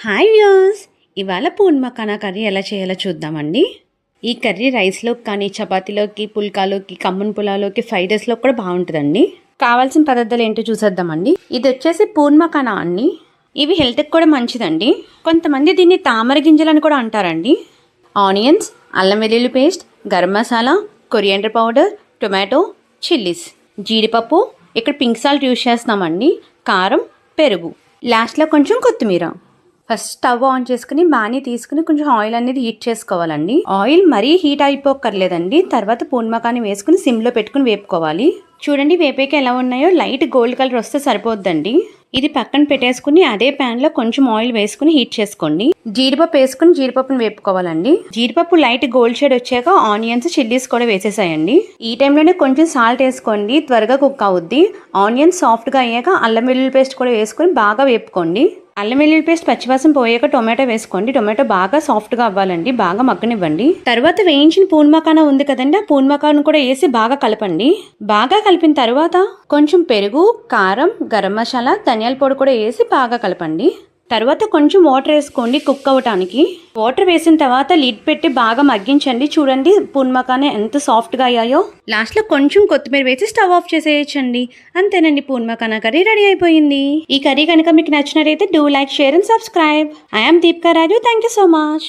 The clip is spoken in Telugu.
హాయ్ వ్యూస్, ఇవాళ పూన్ మకానా కర్రీ ఎలా చేయాలో చూద్దామండి. ఈ కర్రీ రైస్లోకి కానీ చపాతీలోకి, పుల్కాలోకి, కమ్మన్ పులాలోకి, ఫ్రైడ్ రైస్లో కూడా బాగుంటుందండి. కావాల్సిన పదార్థాలు ఏంటో చూసేద్దామండి. ఇది వచ్చేసి పూన్ మకానా అండి. ఇవి హెల్త్కి కూడా మంచిదండి. కొంతమంది దీన్ని తామర గింజలని కూడా అంటారండి. ఆనియన్స్, అల్లం వెల్లుల్లి paste, garam masala, coriander powder, tomato, chillies, జీడిపప్పు, ఇక్కడ పింక్ సాల్ట్ యూజ్ చేస్తున్నామండి, కారం, పెరుగు, లాస్ట్లో కొంచెం కొత్తిమీర. ఫస్ట్ స్టవ్ ఆన్ చేసుకుని బాణీ తీసుకుని కొంచెం ఆయిల్ అనేది హీట్ చేసుకోవాలండి. ఆయిల్ మరీ హీట్ అయిపోకర్లేదండి. తర్వాత పూన్ మకాని వేసుకుని సిమ్లో పెట్టుకుని వేపుకోవాలి. చూడండి వేపేక ఎలా ఉన్నాయో, లైట్ గోల్డ్ కలర్ వస్తే సరిపోద్దండి. ఇది పక్కన పెట్టేసుకుని అదే ప్యాన్లో కొంచెం ఆయిల్ వేసుకుని హీట్ చేసుకోండి. జీడిపప్పు వేసుకుని జీడిపప్పును వేపుకోవాలండి. జీడిపప్పు లైట్ గోల్డ్ షేడ్ వచ్చాక ఆనియన్స్, చిల్లీస్ కూడా వేసేసాయండి. ఈ టైంలోనే కొంచెం సాల్ట్ వేసుకోండి, త్వరగా కుక్ అవుద్ది. ఆనియన్స్ సాఫ్ట్గా అయ్యాక అల్లం వెల్లుల్లి పేస్ట్ కూడా వేసుకుని బాగా వేపుకోండి. అల్లం వెల్లుల్లి పేస్ట్ పచ్చివాసన పోయాక టొమాటో వేసుకోండి. టొమాటో బాగా సాఫ్ట్గా అవ్వాలండి, బాగా మగ్గనివ్వండి. తర్వాత వేయించిన పూన్ మకానా ఉంది కదండి, ఆ పూన్ మకాను కూడా వేసి బాగా కలపండి. బాగా కలిపిన తర్వాత కొంచెం పెరుగు, కారం, గరం మసాలా, ధనియాల పొడి కూడా వేసి బాగా కలపండి. తర్వాత కొంచెం వాటర్ వేసుకోండి కుక్ అవ్వటానికి. వాటర్ వేసిన తర్వాత లిడ్ పెట్టి బాగా మగ్గించండి. చూడండి పూన్ మకానా ఎంత సాఫ్ట్గా అయ్యాయో. లాస్ట్లో కొంచెం కొత్తిమీర వేసి స్టవ్ ఆఫ్ చేసేయచ్చండి. అంతేనండి, పూన్ మకానా కర్రీ రెడీ అయిపోయింది. ఈ కర్రీ కనుక మీకు నచ్చినట్లయితే do like, share and subscribe. I am Deepika Raju. Thank you so much.